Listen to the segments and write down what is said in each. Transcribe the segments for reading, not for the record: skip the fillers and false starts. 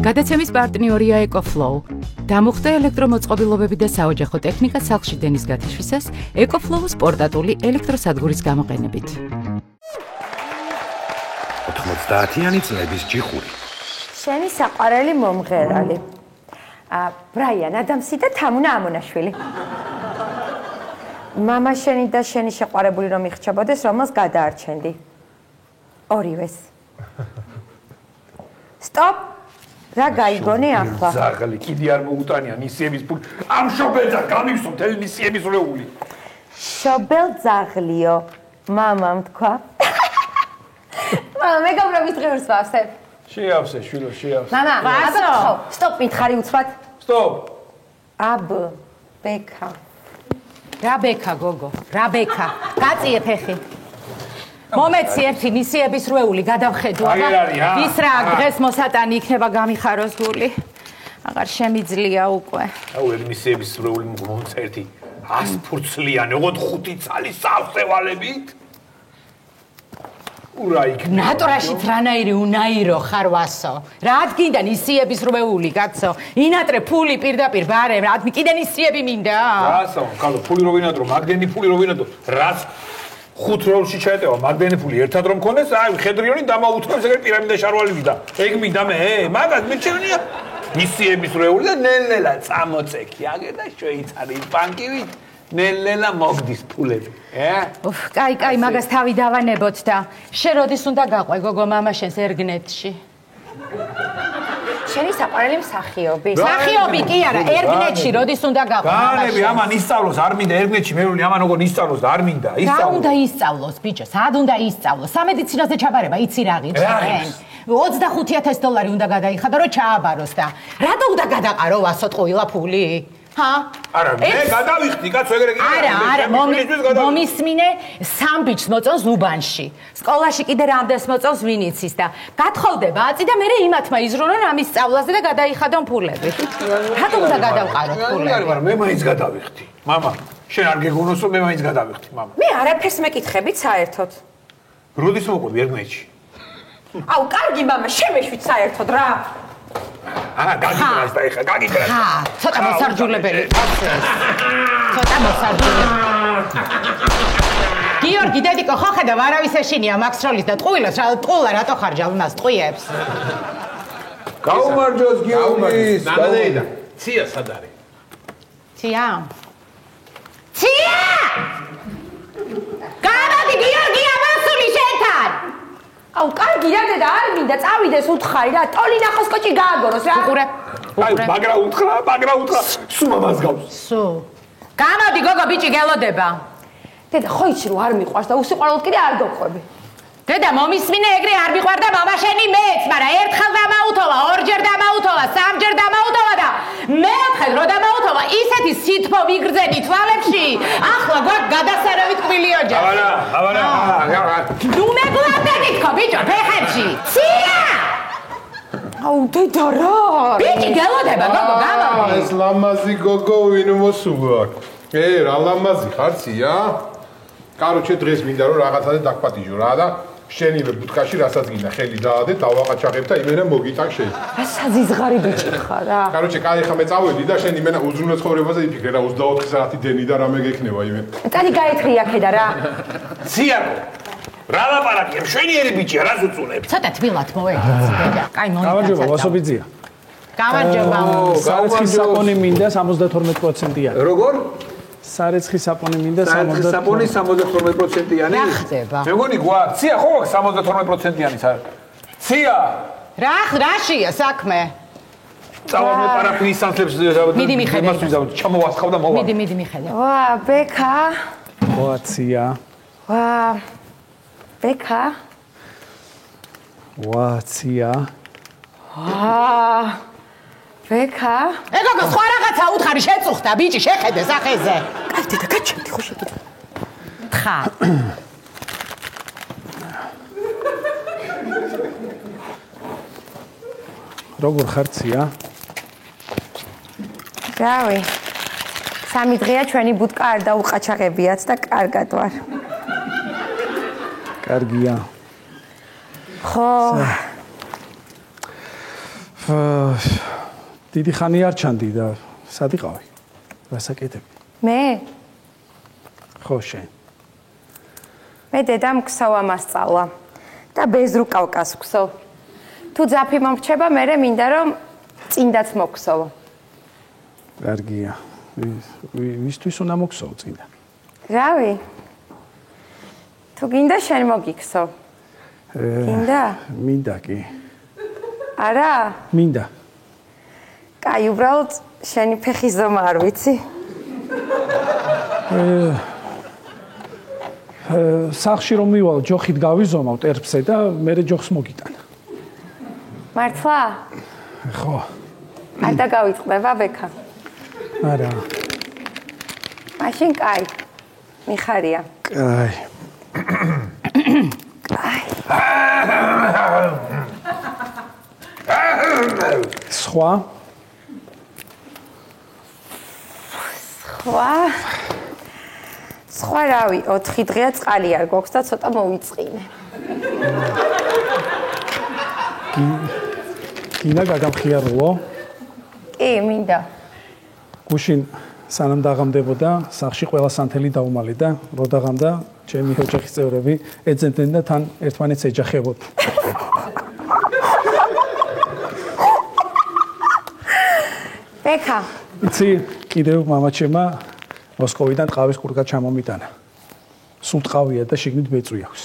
გადაცემის პარტნიორია EcoFlow. დამუხტე ელექტრომოწყობილობები და საოჯახო ტექნიკა სახლში დენის გათიშვისას EcoFlow-ს პორტატული ელექტროსადგურის გამოყენებით. 90-იანი წლების ჯიხური. შენი საყვარელი მომღერალი. ბრაიან ადამსი და თამუნა ამონაშვილი. მამა შენი და შენი შეყვარებული რომ იხჩებოდეს, რომელს გადაარჩენდი? ორივეს. სტოპ! რა გაიგონე ახლა? ზაღლი, კიდე არ მოუტანია ნისიების ფული. ამ შობელძა გამივსო მთელი ნისიების რეული. შობელ ზაღლიო, მამამ თქვა. მამა, მეგობრობის დღეებს ვავსებ. შეავსე, შვილო, შეავსე. მამა, ვასო. სტოპ, მითხარი უცბად. სტოპ. აბ, ბექა. რა ბექა, გოგო? რა ბექა? გაწიე ფეხი. მომეცი ერთი ნისიების რვეული გადავხედო. ის რა დღეს მოსატანი იქნება გამიხაროს გული. აღარ შემიძლია უკვე. აუ ეგ ნისიების რვეული მომცა ერთი 100 ფურცლიანი, ოღონდ 5 წალის სავსევალებით. ნატრაშიც რანაირი უნაირო ხარ ვასო. რა ადგინდა ნისიების რვეული, კაცო? ინატრე ფული პირდაპირ ბარემ, რა კიდე ნისიები მინდა? რასო, კალო, ფული რო ვინადრო, მაგდენი ფული რო ვინადრო, რას 5 როლში ჩაეტევა, მაგდენი ფული ერთად რომ მქონდეს, აი ხედრიონი დამაუთხრებს ეგრე პირამიდა შარვალები და ეგ მინდა მე, მაგას მიჩვენია ნისიების რვეული და ნელ-ნელა წამოწექი, აგერ და შვეიცარიის ბანკივით ნელ-ნელა მოგდის ფულები. კაი, მაგას თავი დავანებოთ და შენ როდის უნდა გაყვე გოგო მამა შენს ერგნეთში? შენი საყვარელი მსახიობი. მსახიობი კი არა, ერგნეთში როდის უნდა გაყვე? გაანები ამან ისწავლოს, არ მინდა ერგნეთში მევლი ამან როგორ ისწავლოს და არ მინდა. რა უნდა ისწავლოს, ბიჭო? სად უნდა ისწავლოს? სამედიცინოზე ჩაბარება, იცი რა ღირს? 25,000 უნდა გადაიხადო, რომ ჩააბაროს და რატო უნდა გადაყარო ვასო ტყუილა ფული? არა, მე გადავიხდი, კაცო, ეგრე კი. არა, მომისმინე სამ ბიჭს მოწონს უბანში. სკოლაში კიდე რამდენს მოწონს ვინიცის და გათხოვდება აწი და მე იმათმა იზრუნონ ამის სწავლაზე და გადაიხადონ ფულები. რატომ უნდა გადავყაროთ ფულები? არა, მაგრამ მე მაინც გადავიხდი. მამა, შენ არ გეგონოს რომ მე მაინც გადავიხდი, მამა. მე არაფერს მეკითხებით საერთოდ. როდის მოყვები ერგნეთში? აუ, კარგი მამა, შემეშვით საერთოდ რა. გაგიბრას და ეხა გაგიბრას. ცოტა მოსარჯულებელი. ცოტა მოსარჯულებელი. გიორგი დედიკო ხო ხედავ არავის ეშინია მაქს როლის და ტყუილას რა ტყულა რატო ხარჯავ იმას ტყუიებს? გაუმარჯოს გიორგის. ნანადეიდა. ცია სად არის? ცია? გამოდი გიორგი ამასული შენთან. აუ, კარგი რა დედა, არ მინდა წავიდეს უთხარი რა, ტოლი ნახოს კოჭი გააგოროს რა. უყურე. აი, მაგრა უთხრა. სუ მამას გავს. სუ. გამოდი გოგო ბიჭი გელოდება. დედა, ხო იცი რომ არ მიყვარს და უსიყვარულოდ კიდე არ გოყვები. დედა, მომისმინე ეგრე არ მიყვარდა მამა შენი მეც, მაგრამ ერთხელ დამაუთოვა, ორჯერ დამაუთოვა, სამჯერ დამაუთოვა და მეოთხედ რო დამაუთოვა, ისეთი სითბო მიგრძენი თვალებში, ახლა გვაქვს გადასარავი ტკბილი ოჯახი. აბანა. ნუ მეგვარდები თქო, ბიჭო, ფეხებში. ცია! აუ, დედა რა? ბიჭი გელოდება, გოგო, გამოდი. ეს ლამაზი გოგო ვინ მოსულა? რა ლამაზი ხარ ცია? კაროჩე დღეს მინდა რომ რაღაცაზე დაგპატიჟო რა და შენივე ბუთკაში რასაც გინდა ხელი დაადე დავაყაჩაღებ და იმენა მოგიტან შენ. რა საზიზღარი ბიჭი ხარ რა. კაროჩე კაი ხა მე წავედი და შენ იმენა უზრუნო ცხოვრებაზე იფიქრე რა 24 საათი დენი და რამე გექნება იმე. წადი გაეთრია ხედა რა. ციაკო. რა ლაპარაკია? მშვენიერი ბიჭია, რას უწუნებს? ცოტა თბილად მოეგეცი დედა. კაი მონიტა. გამარჯობა, ვასობიძია. გამარჯობა. სარეცხის საპონი მინდა 72%-იანი. როგორ? სარეცხის საპონი მინდა 72%. საპონი 72%-იანი. რა ხდება? მეგონი გვაქვს, ცია ხო გვაქვს 72%-იანი სარ. ცია! რაშია საქმე? წავარდე პარაფინის სამთლებს მიდი მიხედე. ჩამოვასხავ და მოვა. მიდი მიხედე. ვა, ბექა. ვა, ცია. ვა. ბექა. ვა, ცია. ბექა. ეგოგო სხვა რაღაცა უთხარი შეწუხდა ბიჭი შეხედე სახეზე. კაი დედა გაჩემდი ხო შეგიძლია. თხა. როგორ ხარ ცია? რავი. სამი დღეა ჩვენი ბუტკა არ დაუყაჩაღებიათ და კარგად ვარ. კარგია. ხო. დიდი ხანი არ ჩანდი და სად იყავი? რასაკეთები? მე? ხო, შენ. მე დედამ ქსოვა მასწავლა და ბეზრუ კავკას ქსოვ. თუ ძაფი მომრჩება, მე მინდა რომ წინდაც მოგქსოვო. კარგია. ვისთვის უნდა მოგქსოვო წინდა? რავი. თუ გინდა შენ მოგიქსოვ. გინდა? მინდა კი. არა? მინდა. კაი, უბრალოდ შენი ფეხის ზომა არ ვიცი. სახში რომ მივალ, ჯოხით გავიზომავ ტერფზე და მე ჯოხს მოგიტანა. მართლა? ხო. არ დაგავიწყდება ბექა? არა. მაშინ კაი. მიხარია. კაი. სხვა? სხვა რავი, 4 დღეა წყალი არ გვაქვს და ცოტა მოვიწყინე. გინდა გაგამხიარულო? კი, მინდა. გუშინ სანამ დაღამდებოდა, სახში ყველა სანთელი დაუმალე და რო დაღამდა, ჩემი ოჯახის წევრები ეძებდნენ და თან ერთმანეთს ეჯახებოდნენ. ბექა. იცი, კიდევ მამაჩემა მოსკოვიდან ტყავის კურკა ჩამომიტანა. სულ ტყავია და შიგნით ბეწვი აქვს.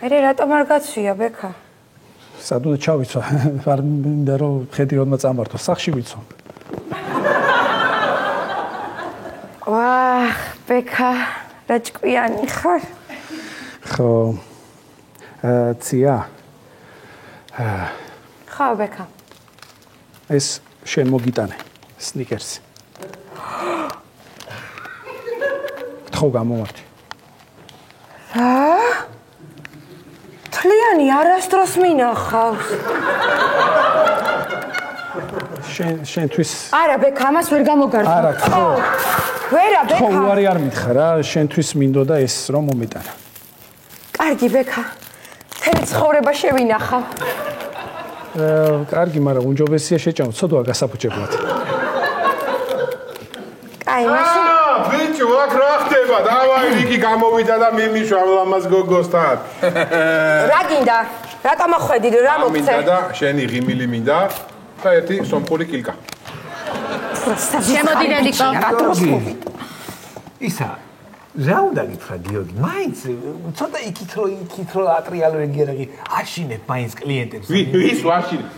მე რატომ არ გაცვია, ბექა? სად უნდა ჩავიცვა? არ მინდა რომ ხედი როდმა წამართო, სახში ვიცო. ვაჰ, ბექა, რა ჭკვიანი ხარ? ხო. ცია. ხო, ბექა. ეს შენ მოგიტანე, სნიკერსი. ხო, გამომართი. რა? თლიანი არასდროს მინახავს. შენთვის არა, ბექა, ამას ვერ გამოგარდა. არა, ხო. ვერა, ბექა. ხო, უარი არ მითხრა რა, შენთვის მინდოდა ეს რომ მომიტანა. კარგი, ბექა. მთელი ცხოვრება შევინახავ. კარგი, მაგრამ უნჯობესია შეჭამო, ცოდვა გასაფუჭებლად. კაი, მაშინ ბიჭო, აქ რა ხდება? დავაი, რიკი გამოვიდა და მიმიშვავ ამას გოგოსთან. რა გინდა? რატომ ახვედი, რა მოგცე? მინდა და შენი ღიმილი მინდა და ერთი სომხური კილკა. შემოდი დედიკო. ისა რა უნდა გითხრა გიორგი? მაინც ცოტა იქითრო ატრიალოგიები აშინებ მაინც კლიენტებს. ვის ვაშინებ?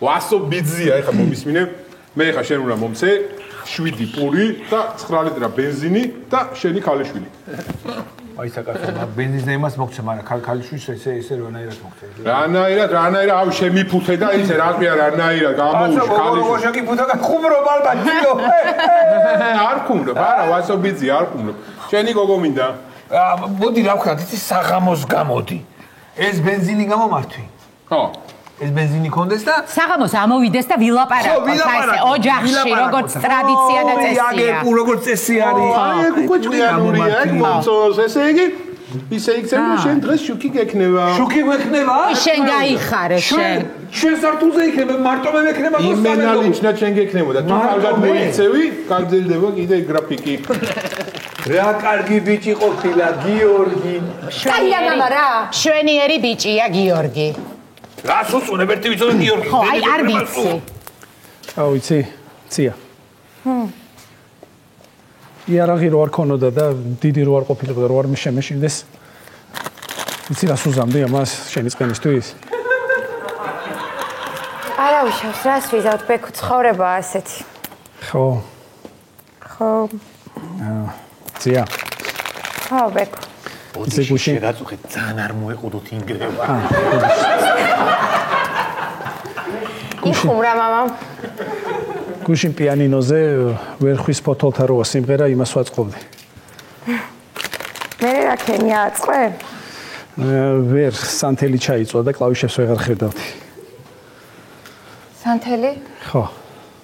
ვასო ბიძია, ეხა მომისმინე. მე ეხა შენ უნდა მომცე 7 პური და 9 ლიტრა ბენზინი და შენი ქალიშვილი. აი საკაცო, ბენზინზე იმას მოგცე, მაგრამ ქალიშვილს ესე რანაირად მოგცე. რანაირად, ავ შემიფუთე და ისე რატვია რანაირად გამოუშვი ქალიშვილი. ოშაკი ფუთა ხუმრო ბალბა ძიო. არ ხუმრობ, არა, ვასო ბიძია, არ ხუმრობ. შენი გოგო მინდა. მოდი რა ვქნათ, იცი საღამოს გამოდი. ეს ბენზინი გამომართვი. ხო. ეს ბენზინი კონდეს და საღამოს ამოვიდეს და ვილაპარაკოს აი ოჯახში როგორც ტრადიცია და წესია. აგერკუ როგორც წესი არის. აი, უკვე ჭკვიანურია, ეგ მომწონს, ესე იგი ისე იქნება შენ დღეს შუქი გექნება. შუქი გვექნება? შენ გაიხარე შენ. შენ სართულზე იქნება, მარტო მე მექნება იმენა ლიჩნა შენ გექნებოდა. თუ კარგად მოიქცევი, გაგრძელდება კიდე გრაფიკი. რა კარგი ბიჭი ყოფილა გიორგი. კაია მამა რა? შვენიერი ბიჭია გიორგი. რას უწუნებ ერთი ვიცოდე გიორგი. ხო, აი არ ვიცი. აუ, იცი, ცია. იარაღი რო არ ქონოდა და დიდი რო არ ყოფილიყო და რო არ შემეშინდეს. იცი რას უზამდი ამას შენი წყენისთვის? არა უშავს, რას ვიზავთ, ბექო ცხოვრება ასეთი. ხო. ხო. ცია. ხო, ბექო. ისე გუშინ რაწუხეთ ძალიან არ მოეყუდოთ ინგრევა. იხუმრა მამა. გუშინ პიანინოზე ვერხვის ფოთოლთა როა სიმღერა იმას ვაწყობდი. მე რა ქენი აწყვე? ვერ სანთელი ჩაიწვა და კლავიშებს ვეღარ ხედავდი. სანთელი? ხო.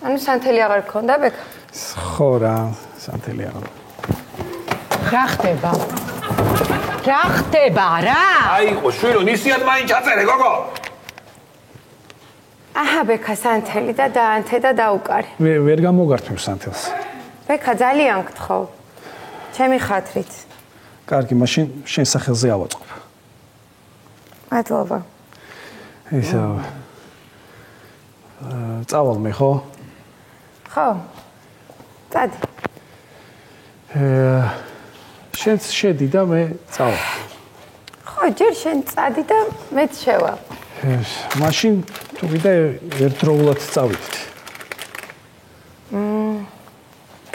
ანუ სანთელი აღარ გქონდა ბექა? ხო რა, სანთელი აღარ. რა ხდება? რა ხდება რა? აიყო შვილო, ნისიად მაინც ჩაწერე გოგო. აჰა, ბექა სანთელი და დაანთე და დაუკარი. ვერ გამოგართმევ სანთელს. ბექა ძალიან გთხოვ. ჩემი ხათრით. კარგი, მაშინ შენ სახელზე ავაწყობ. მადლობა. ისე წავალ მე ხო? ხო. წადი. შენც შედი და მე წავალ. ხო, ჯერ შენ წადი და მეც შევა. მაშინ თუ გინდა ერთდროულად წავიდეთ.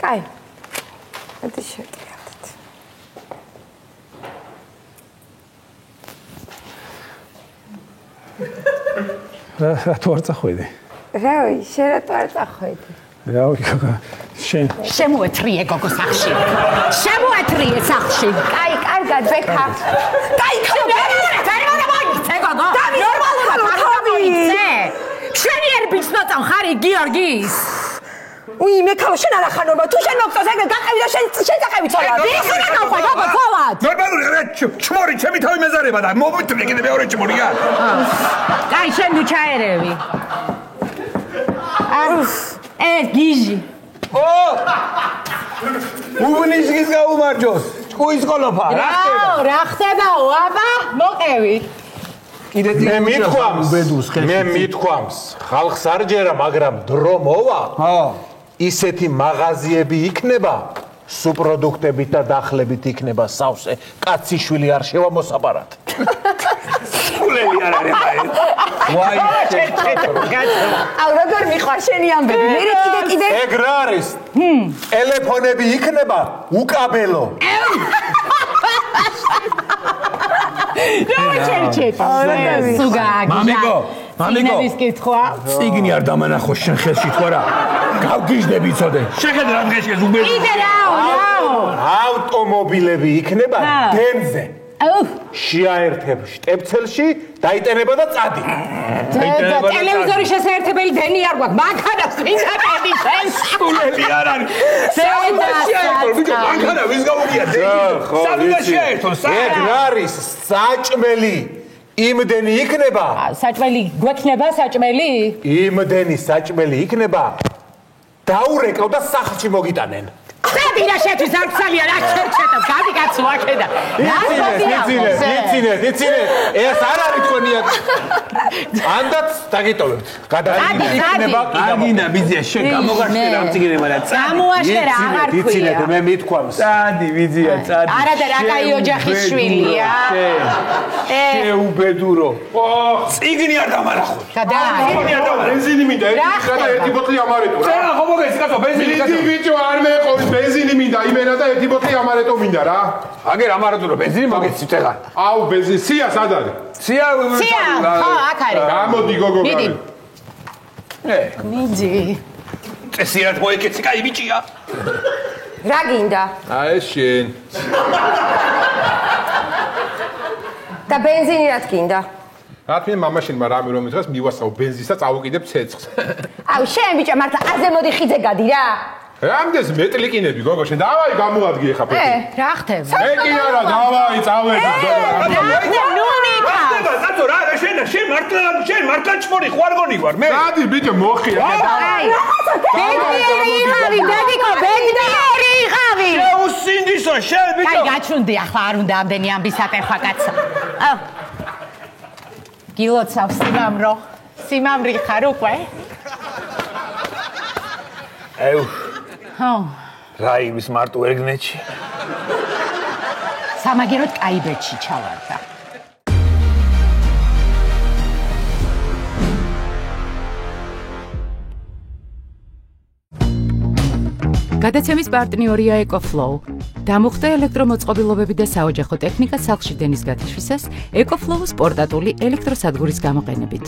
კაი. მეც შევდივართ. რატო არ წახვედი? რავი, შენ რატო არ წახვედი? რავი, შენ შემოეთრიე გოგო სახში. შემოეთრიე სახში. კაი, კარგად, ბექა. კაი, შენი ერბიც ნოწავ ხარი გიორგის. უი, მე ქალო შენ არ ახარ ნორმა. თუ შენ მოგწონს ეგრე გაყევი და შენ წაყევი ცოლად. ის რა გავხარ გოგო ცოლად. ნორმალური რა ჩმორი ჩემი თავი მეზარება და მომიტრი კიდე მეორე ჩმორია. კაი, შენ ნუ ჩაერევი. გიჟი. უბნისგის გაუმარჯოს. ჭკუის ყოლოფა, რა ხდება? რა ხდებაო, აბა, მოყევი. კიდე მე მithქვამს, ხალხს არ ჯერა, მაგრამ დრო მოვა. ისეთი მაღაზიები იქნება, სუპროდუქტებით და დახლებით იქნება სავსე. კაციშვილი არ შევა მოსაპარად. სულელი არ არის აი. ვაი, აუ, როგორ მიყვარ შენი ამბები? მე კიდე ეგ რა არის? ტელეფონები იქნება უკაბელო. მამიკო, ციგნების კითხვა. ციგნი არ დამანახო შენ ხელში თქვა რა. გავგიჟდები იცოდე. შეხედე რა დღეში ეს უბერი. კიდე რაო. ავტომობილები იქნება დენზე. შეაერთებ შტეფცელში, დაიტენება და წადი. ტელევიზორი შესაერთებელი დენი არ გვაქვს. მანქანას ვინ აკეთებს შენ? სულელი არ არის. შეაერთო, ვიგო მანქანა ვის გამოგია დენი? სადღაც შეაერთო, ეგ რა არის? საჭმელი. იმდენი იქნება? საჭმელი გვექნება საჭმელი? იმდენი საჭმელი იქნება. დაურეკავ და სახლში მოგიტანენ. დებირა შეთვის არ ცალია რა ჩერჩეტა გადი კაცო აქედა იცინე ეს არ არის თქვენია ანდაც დაგიტოვებთ გადაიქნება აგინდა ბიზია შენ გამოგაშლე რა მწიგნე მაგრამ გამოაშლე რა აღარ ქვია იცინეთ მე მithქვამს წადი ბიზია წადი არა და რა კაი ოჯახის შვილია შეუბედურო წიგნი არ დამარახო გადა ბენზინი მინდა ერთი ბოთლი ამარეთო რა ხო მოგეც კაცო ბენზინი მიდი ბიჭო არ მეყოლის ბენზინი მინდა იმენა და ერთი ბოთლი ამარეთო მინდა რა აგერ ამარეთო ბენზინი მოგეცით ეგა აუ ბენზინი სია სად არის სია ხო აქ არის გამოდი გოგო მიდი მიდი წესიერად მოეკეცი კაი ბიჭია რა გინდა აი ეს შენ და ბენზინი რა გინდა რა თქმა უნდა მამაშენმა რამე რომ ითხრას მივასწავ ბენზინს და წავუკიდებ ცეცხლს აუ შენ ბიჭა მართლა არზე მოდი ხიძე გადი რა რამდენს მეტლიკინები გოგო შენ დავაი გამოადგი ხა ფეთი რა ხდება ეკი არა დავაი წავედი ნუ მიქა კაცო რა შენ მართლა ჩმორი ხო არ გონიგვარ მე დადი ბიჭო მოხია ბედნიერი იყავი დედიკო ბედნიერი იყავი შეუსინდისო შენ ბიჭო კაი გაჩუნდი ახლა არ უნდა ამდენი ამბისატენ ხა კაცო გილოცავ სიმამრი ხარ უკვე აუ ხო რა იმის მარტო ერგნეთში სამაგეროდ კაი ბეჭი ჩავარდა გადაცემის პარტნიორია ეკოფლოუ. დამუხტე ელექტრომოწყობილობები და საოჯახო ტექნიკა სახლში დენის გათიშვისას ეკოფლოუს პორტატული ელექტროსადგურის გამოყენებით.